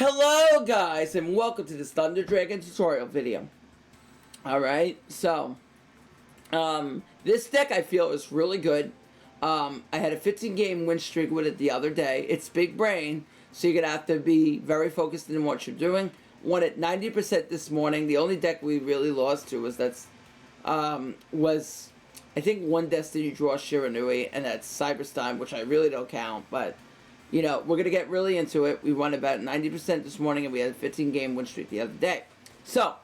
Hello guys and welcome to this Thunder Dragon tutorial video. Alright, so this deck I feel is really good. I had a 15 game win streak with it the other day. It's big brain, so you're gonna have to be very focused in what you're doing. Won at 90% this morning. The only deck we really lost to was I think one Destiny Draw Shiranui, and that's Cyberstein, which I really don't count, but you know, we're going to get really into it. We won about 90% this morning, and we had a 15 game win streak the other day. So,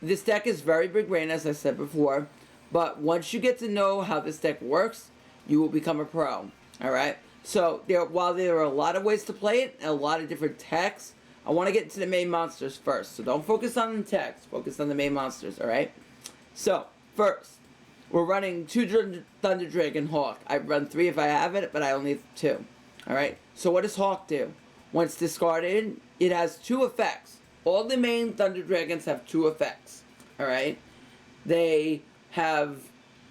this deck is very big brain, as I said before, but once you get to know how this deck works, you will become a pro. Alright? So, while there are a lot of ways to play it, and a lot of different techs, I want to get into the main monsters first. So don't focus on the techs, focus on the main monsters, alright? So, first, we're running 2 Thunder Dragon Hawk. I run 3 if I have it, but I only have 2. Alright, so what does Hawk do? Once discarded, it has 2 effects. All the main Thunder Dragons have 2 effects. Alright? They have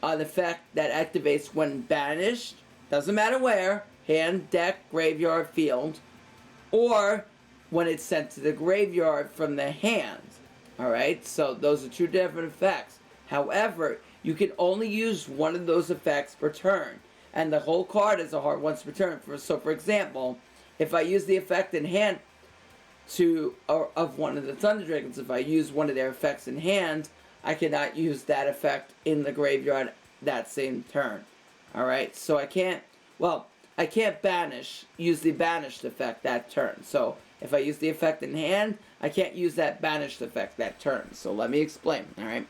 an effect that activates when banished, doesn't matter where, hand, deck, graveyard, field, or when it's sent to the graveyard from the hand. Alright, so those are 2 different effects. However, you can only use one of those effects per turn. And the whole card is a hard once per turn. So for example, if I use the effect in hand of one of the Thunder Dragons, if I use one of their effects in hand, I cannot use that effect in the graveyard that same turn. Alright, so I can't use the banished effect that turn. So if I use the effect in hand, I can't use that banished effect that turn. So let me explain, alright?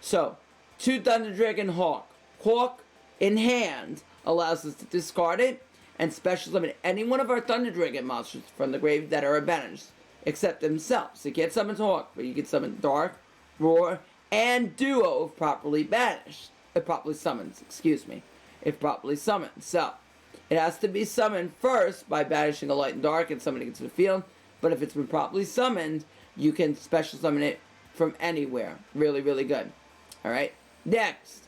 So, 2 Thunder Dragon Hawk. Hawk in hand allows us to discard it and special summon any one of our Thunder Dragon monsters from the grave that are banished, except themselves. So you can't summon Hawk, but you can summon Dark, Roar, and Duo if properly banished. If properly summoned, excuse me. If properly summoned. So, it has to be summoned first by banishing a Light and Dark and summoning it to the field, but if it's been properly summoned, you can special summon it from anywhere. Really, really good. Alright, next.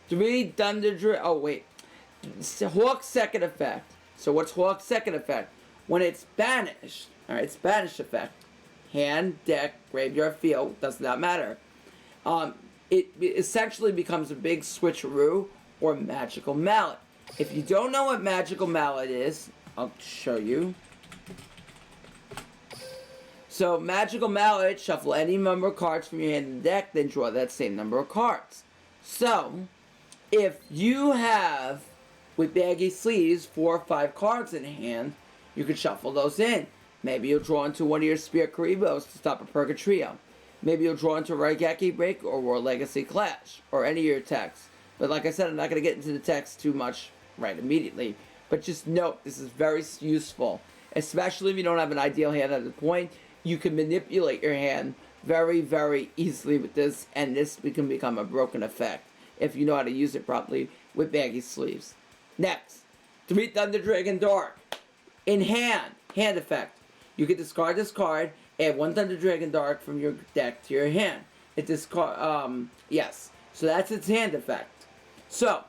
3 Thunder Dragon. Oh, wait. Hawk's second effect. So what's Hawk's second effect? When it's banished, alright, it's banished effect. Hand, deck, graveyard, field, does not matter. It essentially becomes a big switcheroo or magical mallet. If you don't know what magical mallet is, I'll show you. So magical mallet, shuffle any number of cards from your hand and deck, then draw that same number of cards. So, if you have, with baggy sleeves, 4 or 5 cards in hand, you can shuffle those in. Maybe you'll draw into one of your Spirit Karibos to stop a Purgatrio. Maybe you'll draw into Raigeki Break or War Legacy Clash, or any of your techs. But like I said, I'm not going to get into the text too much right immediately. But just note, this is very useful. Especially if you don't have an ideal hand at the point, you can manipulate your hand very, very easily with this, and this can become a broken effect if you know how to use it properly with baggy sleeves. Next, 3 Thunder Dragon Dark. In hand, hand effect. You can discard this card, add 1 Thunder Dragon Dark from your deck to your hand. Yes. So that's its hand effect. So,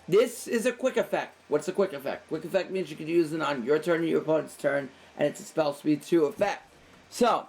this is a quick effect. What's a quick effect? Quick effect means you can use it on your turn or your opponent's turn, and it's a spell speed 2 effect. So,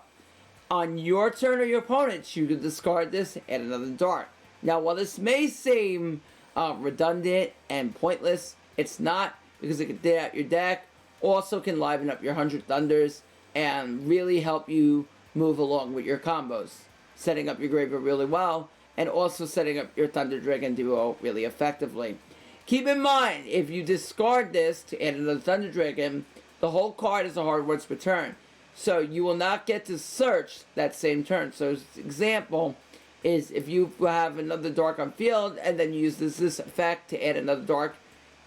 on your turn or your opponent's, you can discard this, add another Dark. Now, while this may seem redundant and pointless, it's not, because it can thin out your deck, also can liven up your 100 Thunders, and really help you move along with your combos, setting up your graveyard really well, and also setting up your Thunder Dragon duo really effectively. Keep in mind, if you discard this to add another Thunder Dragon, the whole card is a hard once per turn, so you will not get to search that same turn. So, example is if you have another Dark on field and then you use this effect to add another Dark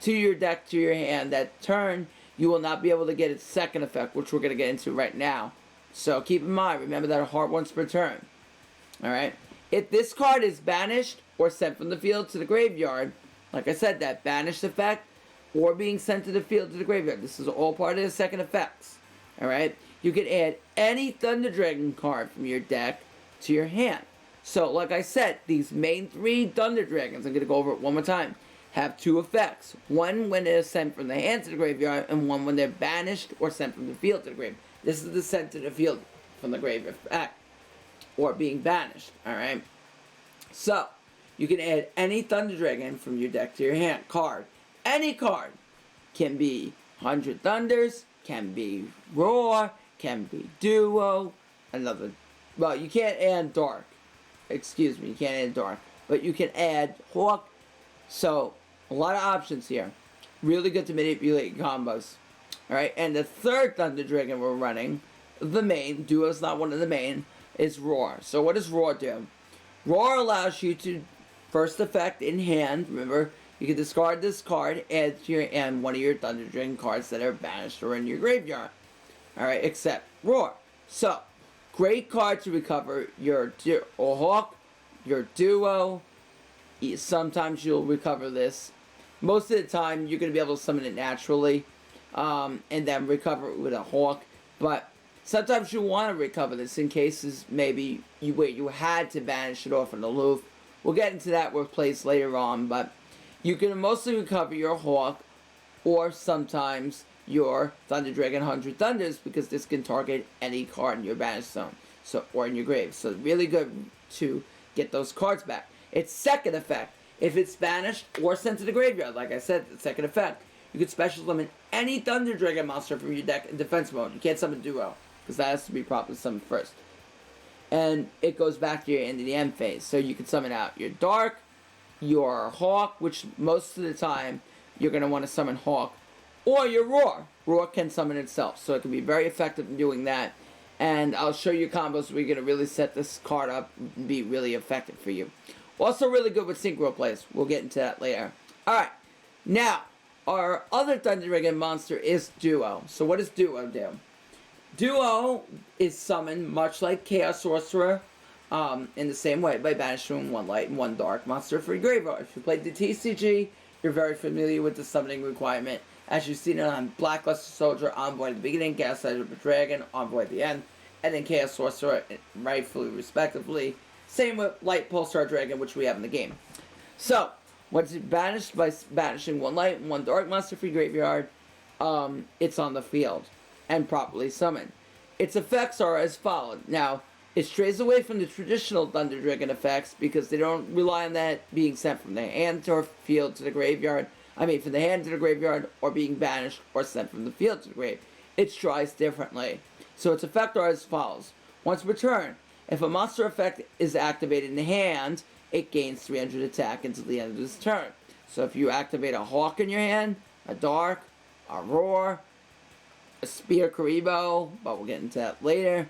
to your deck, to your hand that turn, you will not be able to get its second effect, which we're going to get into right now. So keep in mind, remember that a hard once per turn. Alright? If this card is banished or sent from the field to the graveyard, like I said, that banished effect or being sent to the field to the graveyard, this is all part of the second effects. Alright? You can add any Thunder Dragon card from your deck to your hand. So, like I said, these main 3 Thunder Dragons, I'm going to go over it one more time. have two effects. One when they're sent from the hand to the graveyard, and one when they're banished or sent from the field to the grave. This is the sent to the field from the grave effect, or being banished, alright? So, you can add any Thunder Dragon from your deck to your hand card. Any card. Can be 100 Thunders, can be Roar, can be Duo, another. Well, you can't add Dark. Excuse me, you can't add Dark. But you can add Hawk. So, a lot of options here. Really good to manipulate combos. Alright, and the third Thunder Dragon we're running, the main, Duo's not one of the main, is Roar. So what does Roar do? Roar allows you to, first effect in hand, remember, you can discard this card, add to your hand one of your Thunder Dragon cards that are banished or in your graveyard. Alright, except Roar. So, great card to recover your Hawk, your Duo. Sometimes you'll recover this. Most of the time, you're going to be able to summon it naturally, and then recover it with a Hawk. But sometimes you want to recover this in cases maybe you had to banish it off an aloof. We'll get into that with plays later on, but you can mostly recover your Hawk or sometimes your Thunder Dragon 100 Thunders, because this can target any card in your banish zone, or in your grave. So really good to get those cards back. Its second effect, if it's banished or sent to the graveyard, like I said, the second effect, you can special summon any Thunder Dragon monster from your deck in defense mode. You can't summon Duo, because that has to be properly summoned first. And it goes back to your end of the end phase. So you can summon out your Dark, your Hawk, which most of the time you're going to want to summon Hawk, or your Roar. Roar can summon itself, so it can be very effective in doing that. And I'll show you combos where you're going to really set this card up and be really effective for you. Also really good with synchro plays. We'll get into that later. Alright, now, our other Thunder Dragon monster is Duo. So what does Duo do? Duo is summoned much like Chaos Sorcerer, in the same way, by banishing one light and one dark monster for your graveyard. If you played the TCG, you're very familiar with the summoning requirement. As you've seen it on Blackluster Soldier, Envoy at the beginning, Chaos Edge Dragon, Envoy at the end, and then Chaos Sorcerer, rightfully, respectively. Same with Light Pulsar Dragon, which we have in the game. So, once it's banished by banishing one light and one dark monster for your graveyard, it's on the field and properly summoned. Its effects are as follows. Now, it strays away from the traditional Thunder Dragon effects because they don't rely on that being sent from the hand to field to the graveyard. From the hand to the graveyard, or being banished or sent from the field to the grave. It strays differently. So its effects are as follows. Once per turn, if a monster effect is activated in the hand, it gains 300 attack until the end of this turn. So if you activate a Hawk in your hand, a Dark, a Roar, a Spear Karibo, but we'll get into that later,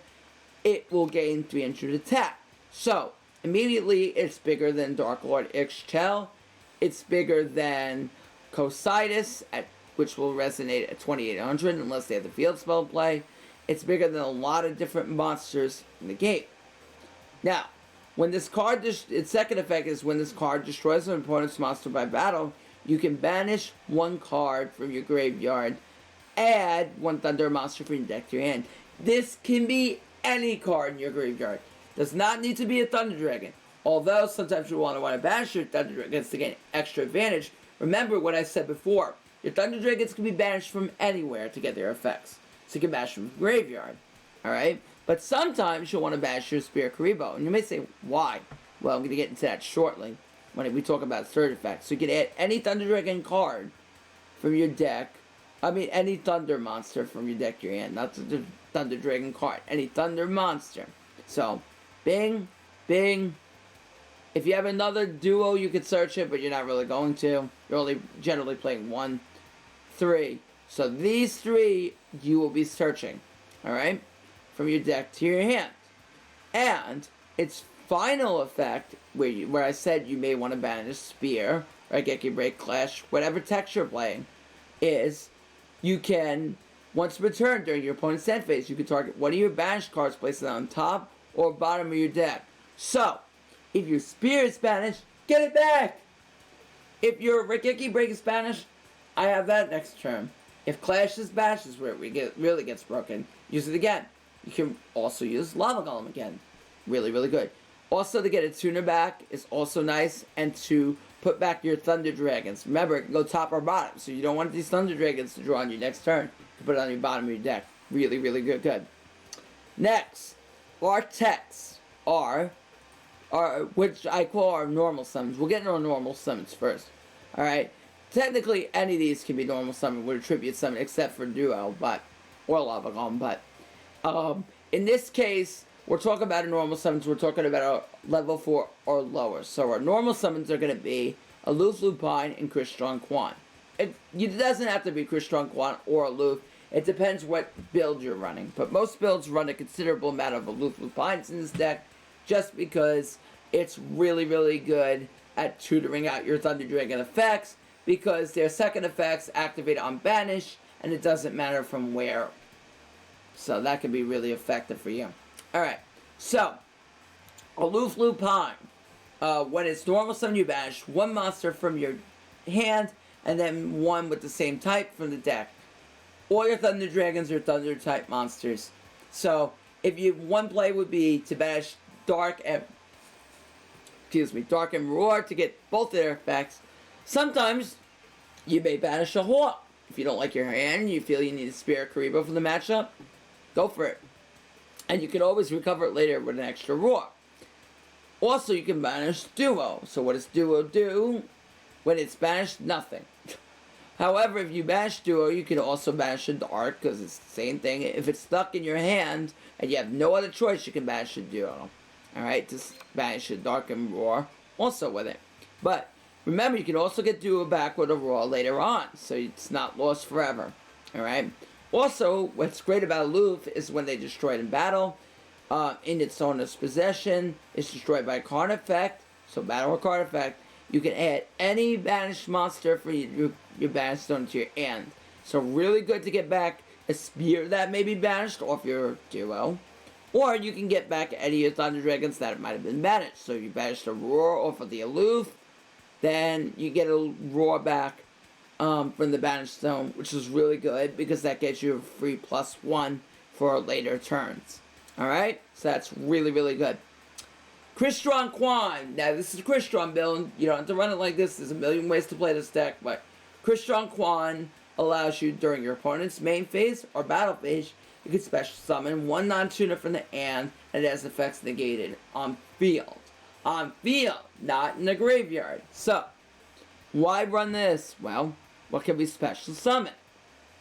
it will gain 300 attack. So, immediately it's bigger than Dark Lord Ixchel. It's bigger than Cocytus, which will resonate at 2800 unless they have the field spell play. It's bigger than a lot of different monsters in the game. Now, when this card, its second effect is when this card destroys an opponent's monster by battle, you can banish one card from your graveyard, add one Thunder monster from your deck to your hand. This can be any card in your graveyard. Does not need to be a Thunder Dragon. Although sometimes you want to banish your Thunder Dragons to gain extra advantage. Remember what I said before. Your Thunder Dragons can be banished from anywhere to get their effects. So you can banish from the graveyard. Alright? But sometimes you'll want to banish your Spear Karibo. And you may say, why? Well, I'm going to get into that shortly when we talk about third effect. So you can add any Thunder Dragon card from your deck. Any Thunder monster from your deck to your hand. Not the Thunder Dragon card. Any Thunder monster. So, bing, bing. If you have another Duo, you could search it, but you're not really going to. You're only generally playing 1, 3. So these 3 you will be searching. Alright? From your deck to your hand. And its final effect, where I said you may want to banish Spear, or Raigeki Break, Clash, whatever text you're playing, is you can, once per turn during your opponent's end phase, you can target one of your banished cards, place it on top or bottom of your deck. So, if your Spear is banished, get it back! If your Raigeki Break is banished, I have that next turn. If Clash is banished, is where it really gets broken, use it again. You can also use Lava Golem again. Really, really good. Also, to get a tuner back is also nice, and to put back your Thunder Dragons. Remember, it can go top or bottom, so you don't want these Thunder Dragons to draw on your next turn. You put it on your bottom of your deck. Really, really good. Next, our techs are which I call our normal summons. We'll get into our normal summons first. Alright? Technically, any of these can be normal summon with a tribute summon, except for Duo, or Lava Golem, but in this case, we're talking about a normal summons, we're talking about a level 4 or lower. So our normal summons are going to be Aloof Lupine and Crystron Quan. It doesn't have to be Crystron Quan or Aloof. It depends what build you're running. But most builds run a considerable amount of Aloof Lupines in this deck, just because it's really, really good at tutoring out your Thunder Dragon effects, because their second effects activate on Banish, and it doesn't matter from where. So that can be really effective for you. Alright, so, Aloof Lupine. When it's normal summon, you banish one monster from your hand, and then one with the same type from the deck. All your Thunder Dragons are Thunder type monsters. So, one play would be to banish Dark and Roar to get both their effects. Sometimes you may banish a Hawk. If you don't like your hand, you feel you need a Spirit Karibo for the matchup, go for it. And you can always recover it later with an extra Roar. Also, you can banish Duo. So what does Duo do? When it's banished, nothing. However, if you banish Duo, you can also banish a Dark, because it's the same thing. If it's stuck in your hand, and you have no other choice, you can banish a Duo. Alright, just banish a Dark and Roar also with it. But remember, you can also get Duo back with a Roar later on, so it's not lost forever. Alright? Also, what's great about Aloof is when they destroy it in battle, in its owner's possession, it's destroyed by a card effect, so battle or card effect, you can add any banished monster for your banished stone to your hand. So really good to get back a Spear that may be banished off your Duo. Or you can get back any of your Thunder Dragons that might have been banished. So you banished a Roar off of the Aloof, then you get a Roar back from the banished stone, which is really good because that gets you a free +1 for later turns. Alright? So that's really, really good. Crystron Quan. Now this is a Crystron build. You don't have to run it like this. There's a million ways to play this deck, but Crystron Quan allows you during your opponent's main phase or battle phase, you can special summon one non-tuner from the hand and it has effects negated on field. On field, not in the graveyard. So, why run this? Well, what can we special summon?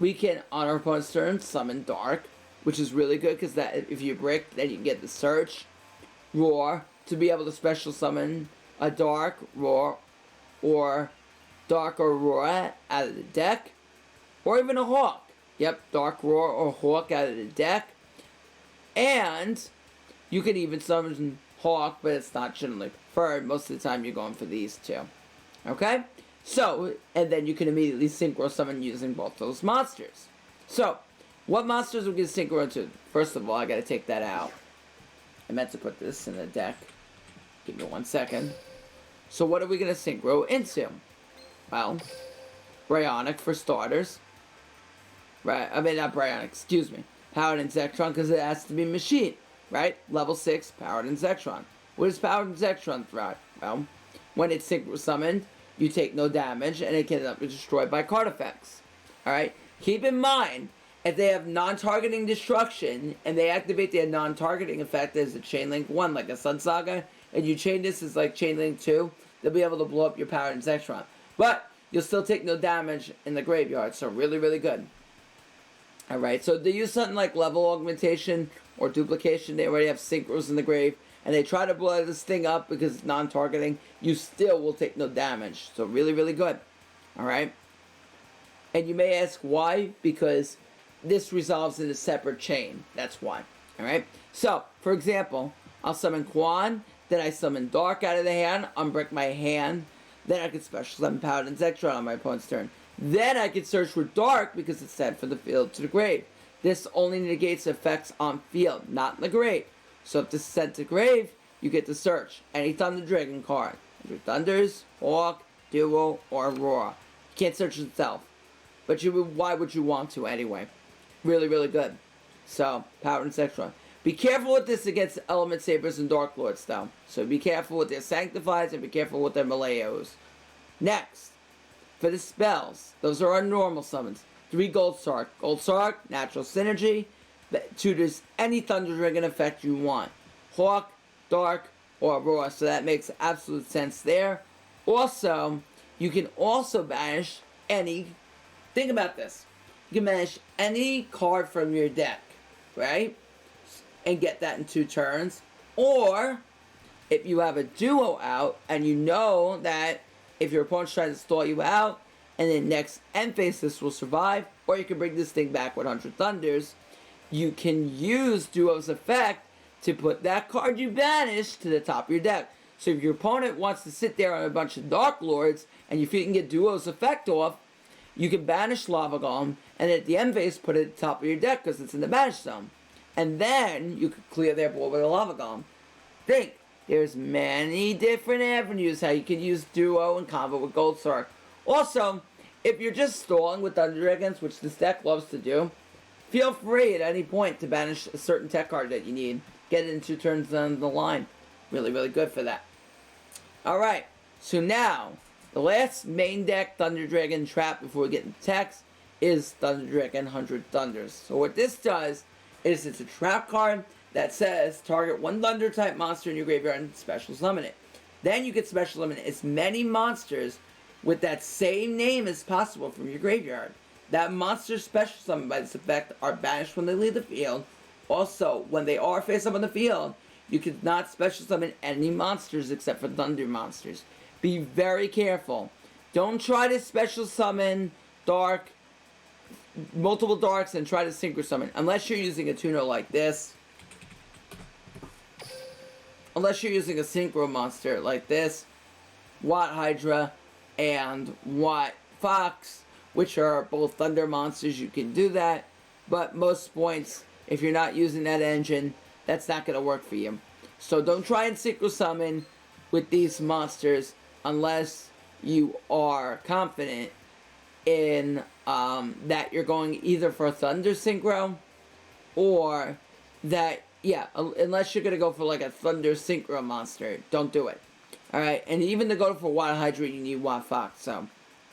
We can, on our opponent's turn, summon Dark, which is really good because that if you brick, then you can get the Search, Roar, to be able to special summon a Dark, Roar, or Dark or Roar out of the deck, or even a Hawk. Yep, Dark Roar or Hawk out of the deck. And you can even summon Hawk, but it's not generally preferred. Most of the time you're going for these two. Okay? So, and then you can immediately synchro summon using both those monsters. So, what monsters we can synchro into? First of all, I gotta take that out. I meant to put this in the deck. Give me 1 second. So what are we gonna synchro into? Well, Brionac for starters. Right, I mean not Brionac, excuse me. Paladin Zekrom, because it has to be machine, right? Level 6, Paladin Zekrom. What does Paladin Zekrom throw? Well, when it's synchro summoned, you take no damage, and it can be destroyed by card effects. Alright? Keep in mind, if they have non-targeting destruction, and they activate their non-targeting effect as a Chain Link 1, like a Sun Saga, and you chain this as like Chain Link 2, they'll be able to blow up your Paladin Zekrom. But, you'll still take no damage in the graveyard, so really, really good. Alright, so they use something like level augmentation or duplication. They already have synchros in the grave, and they try to blow this thing up because it's non-targeting. You still will take no damage. So really, really good. Alright? And you may ask why? Because this resolves in a separate chain. That's why. Alright? So, for example, I'll summon Quan, then I summon Dark out of the hand, unbrick my hand, then I can special summon Paladin Zekrom on my opponent's turn. Then I can search for Dark because it's sent from the field to the grave. This only negates effects on field, not in the grave. So if this is sent to grave, you get to search any Thunder Dragon card. Your Thunders, Hawk, Duo, or Roar. You can't search itself. But why would you want to anyway? Really, really good. So, Paladin Zekrom. Be careful with this against Element Sabers and Dark Lords though. So be careful with their Sanctifies and be careful with their Meleos. Next, for the spells, those are our normal summons. 3 Gold Sark. Gold Sark, natural synergy, that tutors any Thunder Dragon effect you want. Hawk, Dark, or Aurora, so that makes absolute sense there. Also, you can also banish any, think about this, you can banish any card from your deck, right? And get that in 2 turns. Or, if you have a duo out, and you know that if your opponent's trying to stall you out, and then next end phase this will survive, or you can bring this thing back 100 Thunders, you can use Duo's effect to put that card you banished to the top of your deck. So if your opponent wants to sit there on a bunch of Dark Lords, and you feel you can get Duo's effect off, you can banish Lava Golem, and at the end phase put it at the top of your deck because it's in the banish zone. And then you can clear their board with a Lava Golem. Think, there's many different avenues how you can use Duo and combo with Gold Sark. Also, if you're just stalling with Thunder Dragons, which this deck loves to do, feel free at any point to banish a certain tech card that you need. Get it in 2 turns down the line. Really, really good for that. Alright, so now, the last main deck Thunder Dragon trap before we get into text is Thunder Dragon 100 Thunders. So what this does is it's a trap card that says target 1 Thunder type monster in your graveyard and special summon it. Then you can special summon as many monsters with that same name as possible from your graveyard. That monster special summoned by this effect are banished when they leave the field. Also, when they are face up on the field, you cannot special summon any monsters except for Thunder monsters. Be very careful. Don't try to special summon Dark, multiple Darks, and try to synchro summon. Unless you're using a tuner like this. Unless you're using a synchro monster like this. Watt Hydra and Watt Fox, which are both Thunder monsters, you can do that. But most points, if you're not using that engine, that's not going to work for you. So don't try and synchro summon with these monsters unless you are confident in that you're going either for a Thunder Synchro or that, yeah, unless you're going to go for like a Thunder Synchro monster, don't do it. Alright, and even to go for Watt Hydra, you need Watt Fox, so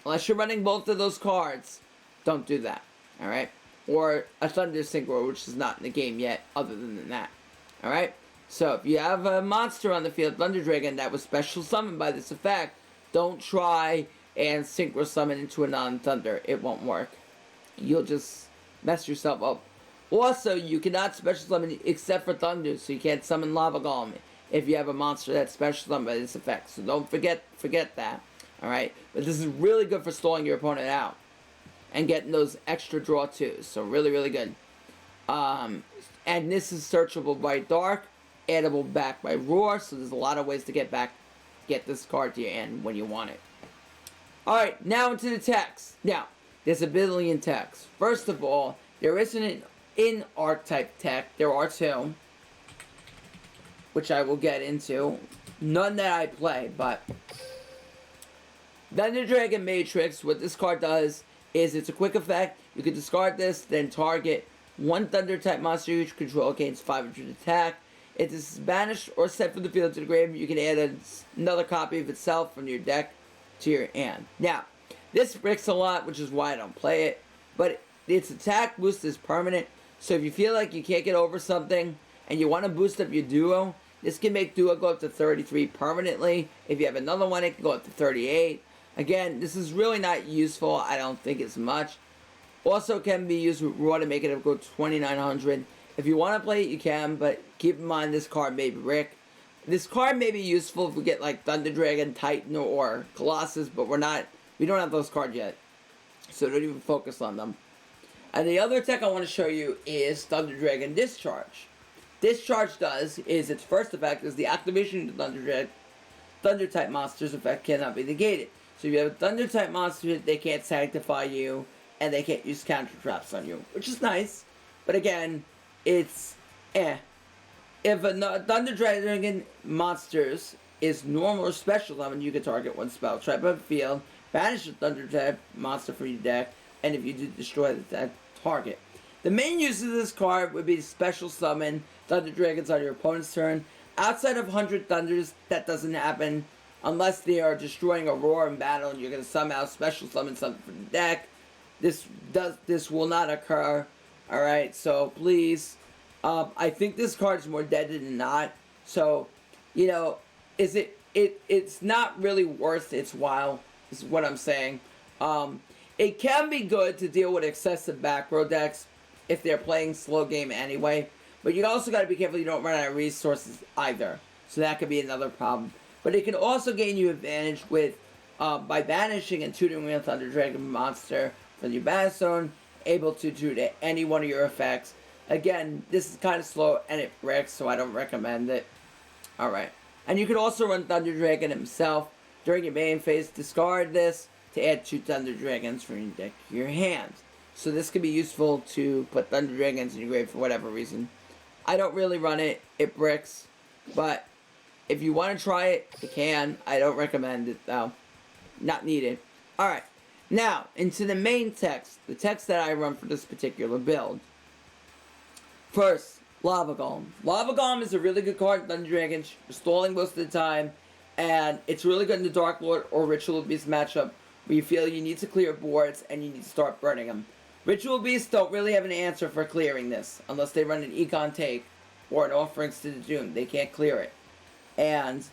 unless you're running both of those cards, don't do that. Alright? Or a Thunder Synchro, which is not in the game yet, other than that. Alright? So, if you have a monster on the field, Thunder Dragon, that was special summoned by this effect, don't try and Synchro summon into a non-Thunder. It won't work. You'll just mess yourself up. Also, you cannot special summon except for Thunder, so you can't summon Lava Golem if you have a monster that's special summoned by this effect. So don't forget that. Alright? But this is really good for stalling your opponent out and getting those extra draw twos. So really, really good. And this is searchable by Dark, addable back by Roar, so there's a lot of ways to get this card to your hand when you want it. Alright, now into the text. Now, there's a billion texts. First of all, there isn't an in-archetype tech. There are 2, which I will get into. None that I play, but Thunder Dragon Matrix, what this card does is it's a quick effect. You can discard this, then target 1 Thunder type monster you control gains 500 attack. If this is banished or sent from the field to the grave, you can add another copy of itself from your deck to your hand. Now, this bricks a lot, which is why I don't play it, but its attack boost is permanent, so if you feel like you can't get over something and you want to boost up your Duo, this can make Duo go up to 33 permanently. If you have another one, it can go up to 38. Again, this is really not useful. I don't think it's much. Also can be used with Raw to make it go 2900. If you want to play it, you can, but keep in mind this card may be Rick. This card may be useful if we get like Thunder Dragon, Titan, or Colossus, but we don't have those cards yet. So don't even focus on them. And the other tech I want to show you is Thunder Dragon Discharge. Discharge does is its first effect is the activation of Thunder type monsters effect cannot be negated. So if you have a Thunder type monster, they can't sanctify you, and they can't use counter traps on you, which is nice. But again, it's If a Thunder Dragon monsters is normal or special summon, you can target 1 spell, trap on the field, banish a Thunder type monster from your deck, and if you do, destroy that target. The main use of this card would be to special summon Thunder Dragons on your opponent's turn. Outside of 100 Thunders, that doesn't happen. unless they are destroying a roar in battle and you're going to somehow special summon something from the deck. This will not occur. All right, so please. I think this card is more dead than not. So, it's not really worth its while. Is what I'm saying. It can be good to deal with excessive back row decks if they're playing slow game anyway. But you also got to be careful you don't run out of resources either. So that could be another problem. But it can also gain you advantage with by banishing and tutoring with Thunder Dragon monster from your battle zone, able to tutor any one of your effects. Again, this is kind of slow and it wrecks, so I don't recommend it. Alright. And you can also run Thunder Dragon himself. During your main phase, discard this to add 2 Thunder Dragons from your deck to your hand. So this could be useful to put Thunder Dragons in your grave for whatever reason. I don't really run it. It bricks. But if you want to try it, you can. I don't recommend it, though. Not needed. Alright. Now, into the main text. The text that I run for this particular build. First, Lava Golem. Lava Golem is a really good card in Thunder Dragon, stalling most of the time, and it's really good in the Dark Lord or Ritual Beast matchup where you feel you need to clear boards and you need to start burning them. Ritual Beasts don't really have an answer for clearing this, unless they run an Econ Take or an Offerings to the Doom. They can't clear it. And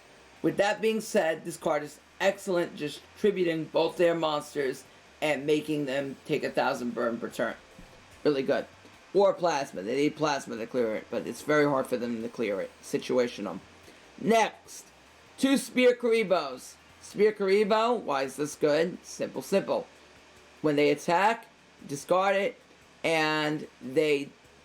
with that being said, this card is excellent, just tributing both their monsters and making them take 1,000 burn per turn. Really good. Or Plasma. They need Plasma to clear it, but it's very hard for them to clear it. Situational. Next, 2 Spear Karibos. Spear Karibo, why is this good? Simple. When they attack, discard it, and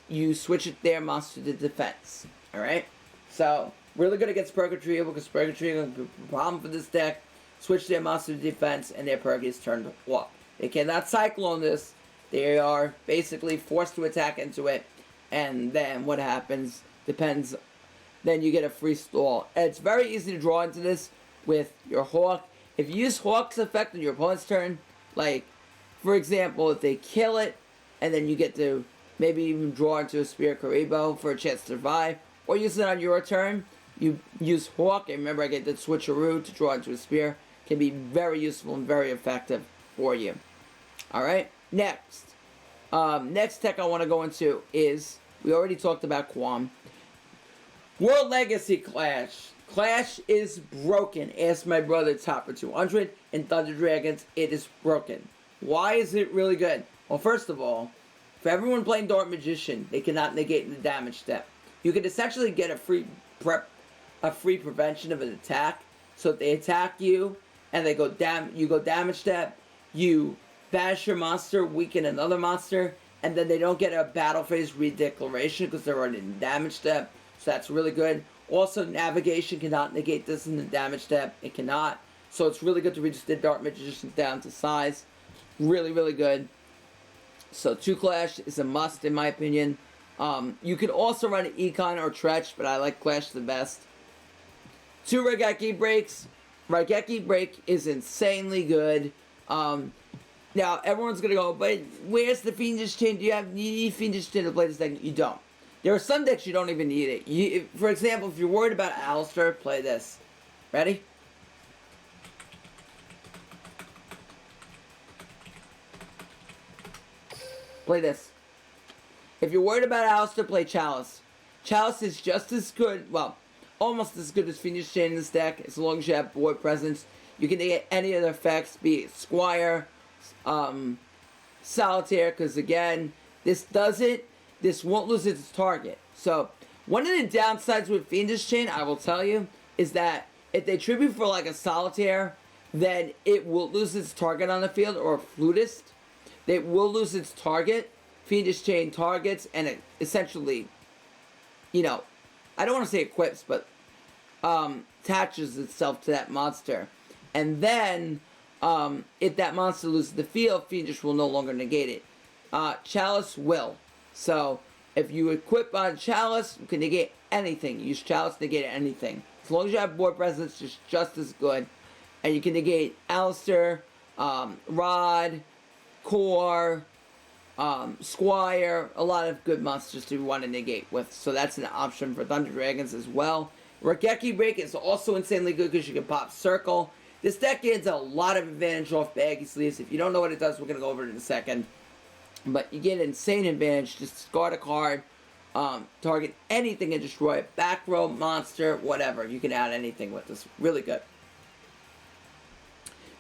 you switch it their monster to defense. Alright? So, really good against Purgatrio because Purgatrio is a problem for this deck. Switch their monster to defense, and their perk is turned off. They cannot Cyclone this. They are basically forced to attack into it, and then what happens depends. Then you get a free stall. And it's very easy to draw into this with your Hawk. If you use Hawk's effect on your opponent's turn, like, for example, if they kill it, and then you get to maybe even draw into a Spear Karibo for a chance to survive, or use it on your turn, you use Hawk, and remember I get the switcheroo to draw into a Spear, can be very useful and very effective for you. Alright? Next tech I want to go into is, we already talked about Quam. World Legacy Clash. Clash is broken. Ask my brother Topper 200 in Thunder Dragons. It is broken. Why is it really good? Well, first of all, for everyone playing Dark Magician, they cannot negate the damage step. You can essentially get a free prevention of an attack. So if they attack you and they you go damage step, you bash your monster, weaken another monster, and then they don't get a battle phase redeclaration because they're already in damage step. So that's really good. Also, navigation cannot negate this in the damage step. It cannot. So it's really good to reduce the Dark Magician down to size. Really, really good. So 2 Clash is a must in my opinion. You can also run an Econ or Tretch, but I like Clash the best. 2 Raigeki Breaks. Raigeki Break is insanely good. Now, everyone's going to go, but where's the Fiendish Chain? Do you need Fiendish Chain to play this deck? You don't. There are some decks you don't even need it. For example, if you're worried about Alistair, play this. Ready? Play this. If you're worried about Alistair, play Chalice. Chalice is just as good, well, almost as good as Fiendish Chain in this deck, as long as you have board presence. You can get any of the effects, be it Squire, Solitaire, because again, this won't lose its target. So, one of the downsides with Fiendish Chain, I will tell you, is that if they tribute for like a Solitaire, then it will lose its target on the field, or a Flutist. They will lose its target. Fiendish Chain targets, and it essentially, I don't want to say equips, but attaches itself to that monster. And then, if that monster loses the field, Fiendish will no longer negate it. Chalice will. So, if you equip on Chalice, you can negate anything. Use Chalice to negate anything. As long as you have board presence, it's just as good. And you can negate Alistair, Rod, Core, Squire, a lot of good monsters to want to negate with. So that's an option for Thunder Dragons as well. Raigeki Break is also insanely good because you can pop Circle. This deck gets a lot of advantage off Baggy Sleeves. If you don't know what it does, we're going to go over it in a second. But you get an insane advantage. Just discard a card, target anything and destroy it. Back row, monster, whatever. You can add anything with this. Really good.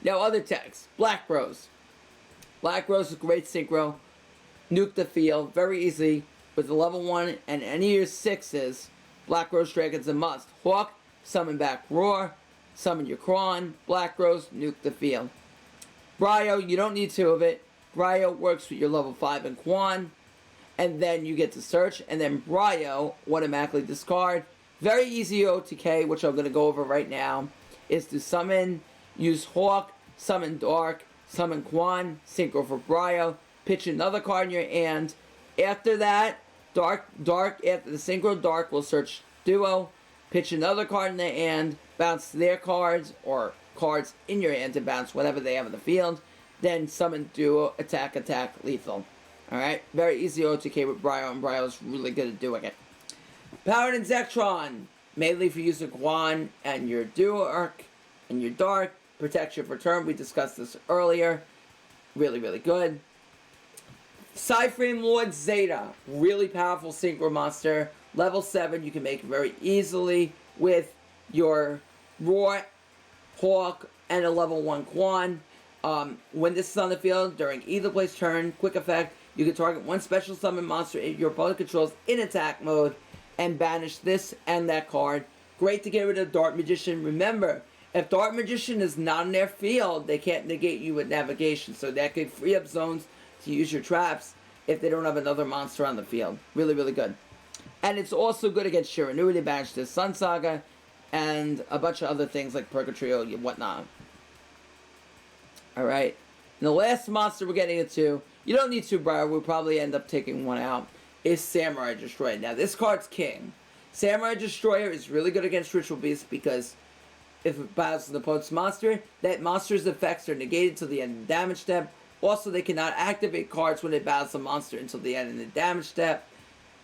Now other techs. Black Rose. Black Rose is great synchro. Nuke the field very easily with the level 1 and any of your 6s. Black Rose Dragon's a must. Hawk, summon back Roar, summon your Kron, Black Rose, nuke the field. Bryo, you don't need 2 of it. Bryo works with your level 5 and Quan, and then you get to search, and then Bryo automatically discard. Very easy OTK, which I'm going to go over right now, is to summon, use Hawk, summon Dark, summon Quan, synchro for Bryo, pitch another card in your hand. After that, Dark, after the synchro, Dark will search Duo, pitch another card in their hand, bounce their cards, or cards in your hand to bounce whatever they have in the field, then summon Duo, attack, lethal. Alright, very easy OTK with Bryo, and Bryo's really good at doing it. Paladin Zektron, mainly for using Quan and your Duo Arc and your Dark, protection for turn, we discussed this earlier, really, really good. Psyframe Lord Zeta, really powerful synchro monster. Level 7, you can make very easily with your Roar, Hawk, and a level 1 Quan. When this is on the field, during either play's turn, quick effect, you can target one special summon monster your opponent controls in attack mode and banish this and that card. Great to get rid of Dark Magician. Remember, if Dark Magician is not in their field, they can't negate you with navigation, so that could free up zones to use your traps if they don't have another monster on the field. Really, really good. And it's also good against Shiranui to banish this Sun Saga and a bunch of other things like Purgatory and whatnot. Alright. And the last monster we're getting into, you don't need 2 Bryo, we'll probably end up taking one out, is Samurai Destroyer. Now, this card's king. Samurai Destroyer is really good against Ritual Beast because if it battles an opponent's monster, that monster's effects are negated till the end of the damage step. Also, they cannot activate cards when it battles a monster until the end of the damage step.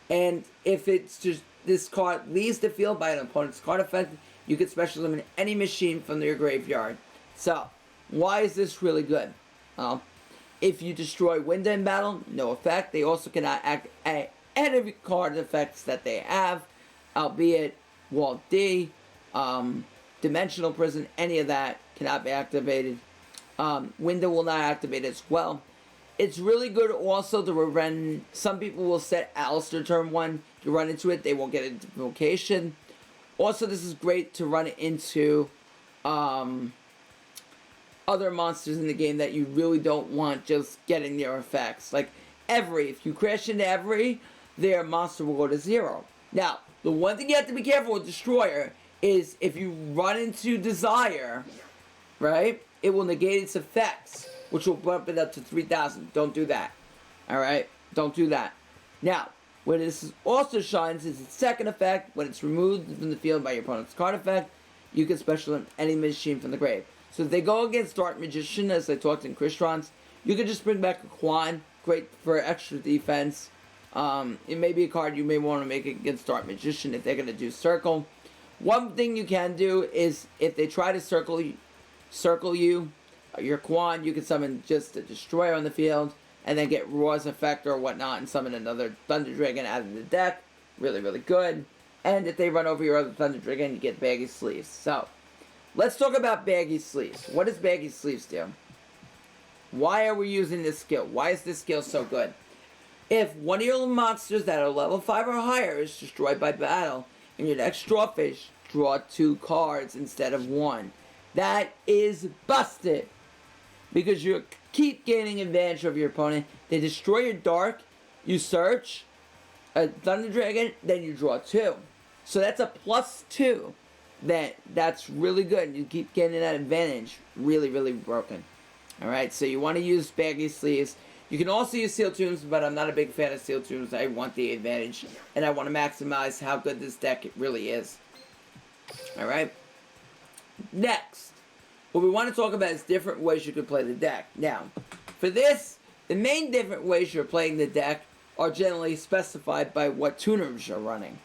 And if it's just this card leaves the field by an opponent's card effect, you can special summon any machine from your graveyard. So, why is this really good? If you destroy Winda in battle, no effect. They also cannot activate any card effects that they have, albeit Walt D, Dimensional Prison, any of that cannot be activated. Window will not activate as well. It's really good also to run. Some people will set Alistair turn 1. If you run into it, they won't get into Vocation. Also, this is great to run into other monsters in the game that you really don't want just getting their effects. Like Every, if you crash into Every, their monster will go to 0. Now, the one thing you have to be careful with Destroyer is if you run into Desire, right? It will negate its effects, which will bump it up to 3,000. Don't do that. Alright? Don't do that. Now, where this also shines is its second effect. When it's removed from the field by your opponent's card effect, you can special summon any machine from the grave. So if they go against Dark Magician, as I talked in Crystron's, you can just bring back a Quan. Great for extra defense. It may be a card you may want to make against Dark Magician if they're going to do Circle. One thing you can do is if they try to circle you, your Quan, you can summon just a Destroyer on the field and then get Roar's effect or whatnot and summon another Thunder Dragon out of the deck. Really, really good. And if they run over your other Thunder Dragon, you get Baggy Sleeves. So, let's talk about Baggy Sleeves. What does Baggy Sleeves do? Why are we using this skill? Why is this skill so good? If one of your monsters that are level 5 or higher is destroyed by battle, and your next draw phase, draw 2 cards instead of 1. That is busted. Because you keep gaining advantage over your opponent. They destroy your Dark, you search a Thunder Dragon, then you draw 2. So that's a +2. That's really good. You keep getting that advantage. Really, really broken. Alright, so you want to use Baggy Sleeves. You can also use Seal Tombs, but I'm not a big fan of Seal Tombs. I want the advantage, and I want to maximize how good this deck really is. Alright? Next, what we want to talk about is different ways you could play the deck. Now, for this, the main different ways you're playing the deck are generally specified by what tuners you're running.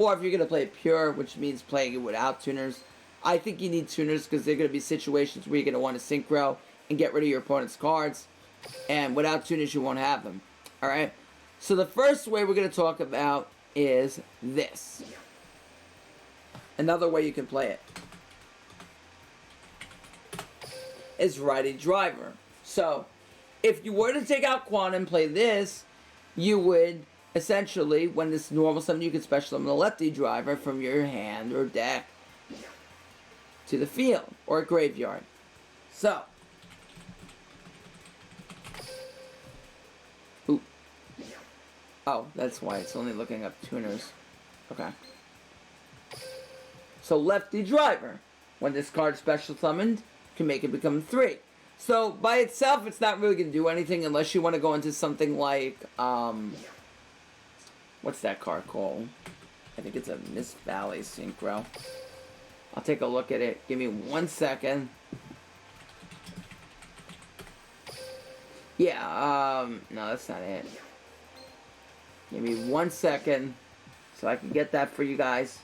Or if you're going to play it pure, which means playing it without tuners, I think you need tuners because there are going to be situations where you're going to want to synchro and get rid of your opponent's cards. And without tuners, you won't have them. Alright? So the first way we're going to talk about is this. Another way you can play it is righty driver. So, if you were to take out Quan and play this, you would essentially, when this normal summon, you could special summon a lefty driver from your hand or deck to the field or graveyard. So, ooh. Oh, that's why it's only looking up tuners. Okay. So lefty driver, when this card special summoned, can make it become 3. So by itself, it's not really going to do anything unless you want to go into something like, what's that card called? I think it's a Mist Valley Synchro. I'll take a look at it. Give me 1 second. Yeah, no, that's not it. Give me 1 second so I can get that for you guys.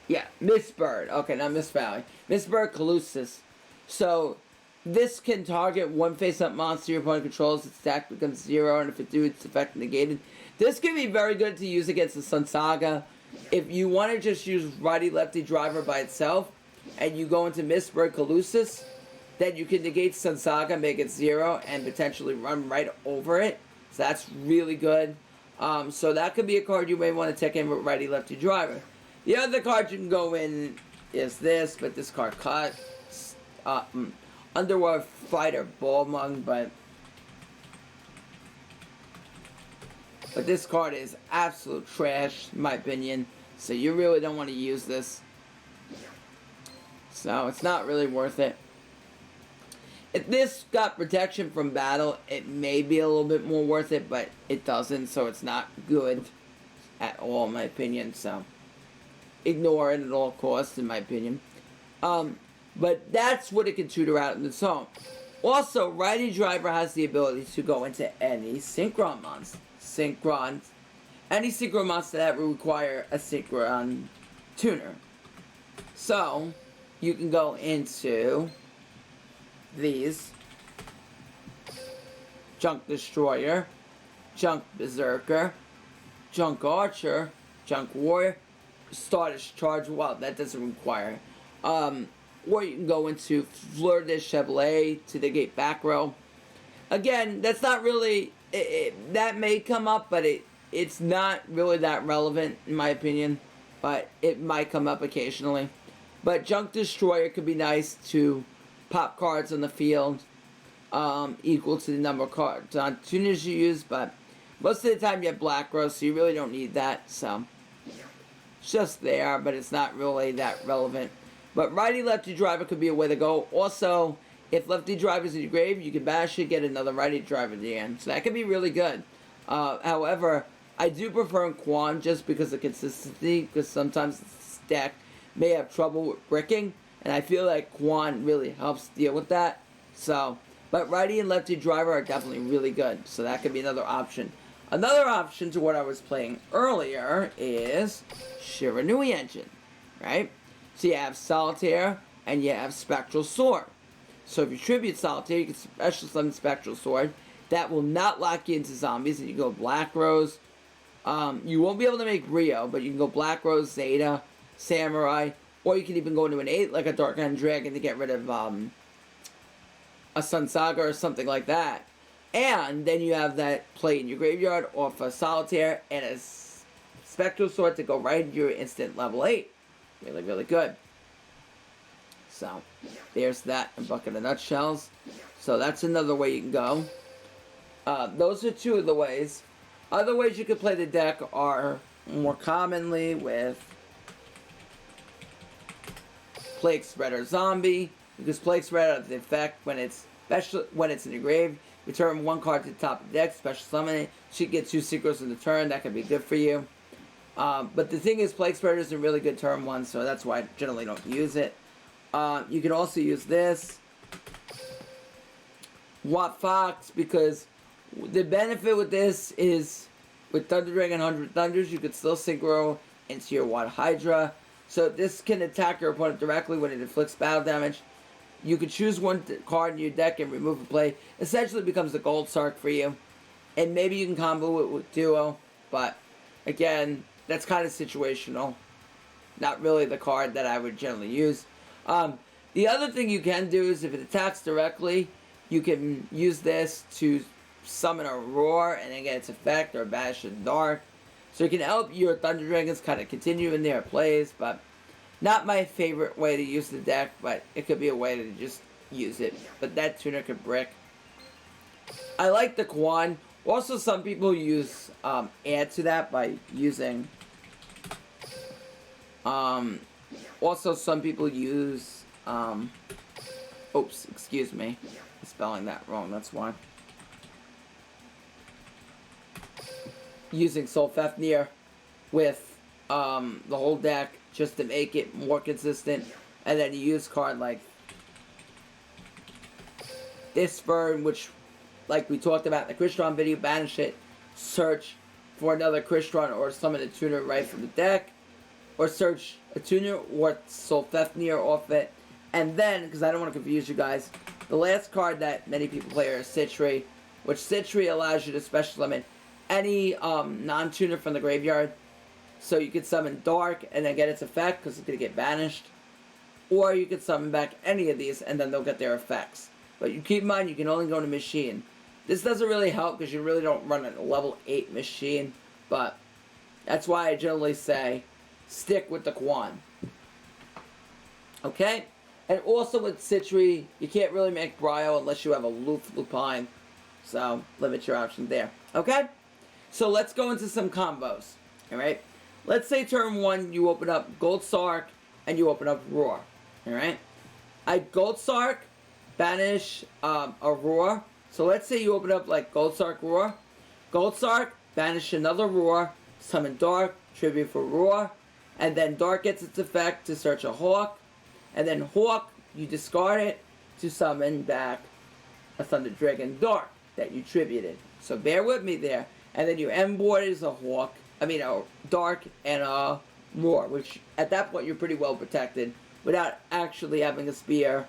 Yeah, Mist Bird. Okay, not Mist Valley. Mist Bird Colossus. So, this can target one face-up monster your opponent controls. Its attack becomes 0, and if it do, its effect negated. This can be very good to use against the Sun Saga. If you want to just use righty-lefty driver by itself, and you go into Mist Bird Colossus, then you can negate Sun Saga, make it 0, and potentially run right over it. So that's really good. So that could be a card you may want to take in with righty-lefty driver. The other card you can go in is this, but this card cut. Underworld Fighter Ballmung, but this card is absolute trash, in my opinion. So you really don't want to use this. So it's not really worth it. If this got protection from battle, it may be a little bit more worth it, but it doesn't, so it's not good at all, in my opinion. So ignore it at all costs, in my opinion. But that's what it can tutor out in its own. Also, righty driver has the ability to go into any synchron monster. Any synchron monster that would require a synchron tuner. So, you can go into these. Junk Destroyer, Junk Berserker, Junk Archer, Junk Warrior, Stardust Charge. Well, that doesn't require. Or you can go into Fleur de Chevalier to negate back row. Again, that's not really... that may come up, but it's not really that relevant, in my opinion. But it might come up occasionally. But Junk Destroyer could be nice to pop cards on the field equal to the number of cards on tuners you use. But most of the time you have Black Rose, so you really don't need that. So it's just there, but it's not really that relevant. But righty-lefty driver could be a way to go. Also, if lefty driver's in your grave, you can bash it, get another righty driver at the end. So that could be really good. However, I do prefer Quan just because of consistency, because sometimes the deck may have trouble with bricking, and I feel like Quan really helps deal with that. So, but righty and lefty driver are definitely really good. So that could be another option. Another option to what I was playing earlier is Shiranui Engine, right? So you have Solitaire, and you have Spectral Sword. So if you tribute Solitaire, you can special summon Spectral Sword. That will not lock you into zombies, and you go Black Rose. You won't be able to make Rio, but you can go Black Rose, Zeta, Samurai, or you can even go into an 8 like a Dark End Dragon to get rid of a Sun Saga or something like that. And then you have that play in your graveyard off a Solitaire and a Spectral Sword to go right into your instant level 8. Really, really good. So, there's that in Bucket of Nutshells. So, that's another way you can go. Those are two of the ways. Other ways you could play the deck are more commonly with Plague Spreader Zombie. Because Plague Spreader has the effect when it's in your grave. Return one card to the top of the deck, special summon it. She gets 2 synchros in the turn. That could be good for you. But the thing is, Plague Spreader is a really good turn 1, so that's why I generally don't use it. You can also use this. Want Fox, because the benefit with this is with Thunder Dragon 100 Thunders, you could still synchro into your Watt Hydra. So this can attack your opponent directly when it inflicts battle damage. You could choose one card in your deck and remove a play. Essentially, it becomes a Gold Sark for you. And maybe you can combo it with Duo, but again, that's kind of situational. Not really the card that I would generally use. The other thing you can do is if it attacks directly, you can use this to summon a Roar and then get its effect, or banish the Dark. So it can help your Thunder Dragons kind of continue in their plays, but not my favorite way to use the deck, but it could be a way to just use it. But that tuner could brick. I like the Quan. Also, some people use add to that by using. Also, some people use. Oops, excuse me, I'm spelling that wrong. That's why. Using Solfafnir with the whole deck just to make it more consistent, and then you use card like this Fern, which, like we talked about in the Crystron video, banish it, search for another Crystron or summon a tuner right from the deck, or search a tuner or Solfafnir off it, and then, because I don't want to confuse you guys, the last card that many people play is Citri, which Citri allows you to special summon any non-tuner from the graveyard. So you could summon Dark and then get its effect because it's going to get banished. Or you could summon back any of these and then they'll get their effects. But you keep in mind, you can only go to Machine. This doesn't really help because you really don't run a level 8 Machine. But that's why I generally say stick with the Quan. Okay? And also with Citri, you can't really make Bryo unless you have a Lupine. So limit your options there. Okay? So let's go into some combos. Alright? Let's say turn 1 you open up Gold Sark and you open up Roar. Alright? I Gold Sark, banish a Roar. So let's say you open up like Gold Sark Roar. Gold Sark, banish another Roar, summon Dark, tribute for Roar, and then Dark gets its effect to search a Hawk, and then Hawk, you discard it to summon back a Thunder Dragon Dark that you tributed. So bear with me there. And then your end board is a Hawk, a Dark and a Roar, which at that point you're pretty well protected without actually having a Spear,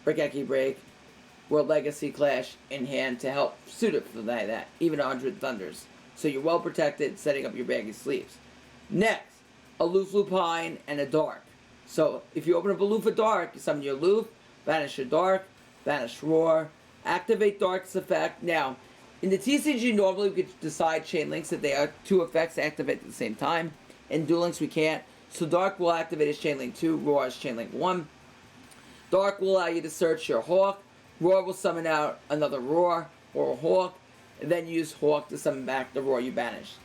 Regeki Break, World Legacy Clash in hand to help suit it for that, even 100 Thunders. So you're well protected, setting up your baggy sleeves. Next, a Lupine and a Dark. So if you open up a Lufa Dark, you summon your Lup, banish your Dark, banish Roar, activate Dark's effect. Now, in the TCG, normally we could decide chain links that they are 2 effects activate at the same time. In Duel Links, we can't. So Dark will activate as chain link 2, Roar as chain link 1. Dark will allow you to search your Hawk. Roar will summon out another Roar or a Hawk, and then use Hawk to summon back the Roar you banished.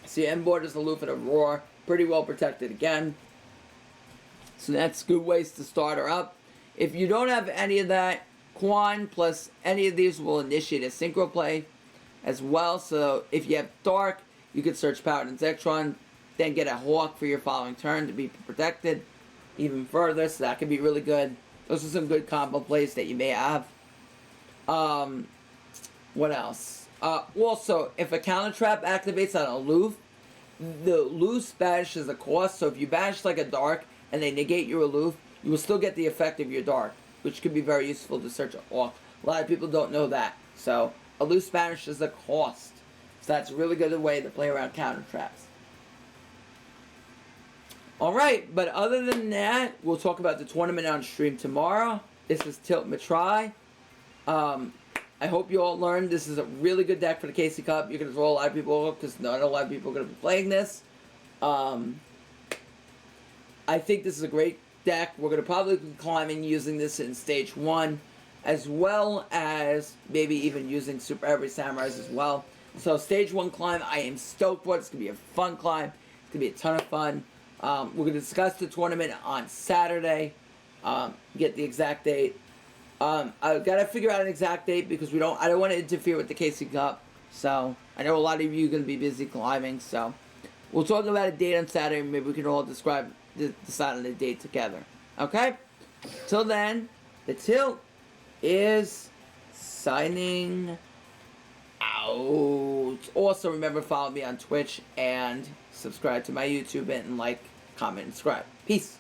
So your end board is a Lup and a Roar, pretty well protected again. So that's good ways to start her up. If you don't have any of that, Quan plus any of these will initiate a synchro play as well. So if you have Dark, you could search Paladin Zectron, then get a Hawk for your following turn to be protected even further. So that could be really good. Those are some good combo plays that you may have. What else? Also, if a counter trap activates on a Loof, the Loose banishes a cost. So if you banish like a Dark and they negate your Aloof, you will still get the effect of your Dark, which could be very useful to search a Hawk. A lot of people don't know that. So a Loose banishes a cost. So that's a really good way to play around counter traps. Alright, but other than that, we'll talk about the tournament on stream tomorrow. This is Tilt Matrai. I hope you all learned this is a really good deck for the KC Cup. You're going to throw a lot of people because not a lot of people are going to be playing this. I think this is a great deck. We're going to probably be climbing using this in Stage 1, as well as maybe even using Super Heavy Samurais as well. So Stage 1 climb, I am stoked for it. It's going to be a fun climb. It's going to be a ton of fun. We're going to discuss the tournament on Saturday. Get the exact date. I've got to figure out an exact date because I don't want to interfere with the KC Cup. So I know a lot of you are going to be busy climbing. So we'll talk about a date on Saturday. Maybe we can all decide on a date together. Okay? Till then, the tilt is signing out. Also, remember, follow me on Twitch and subscribe to my YouTube and like, comment, and subscribe. Peace.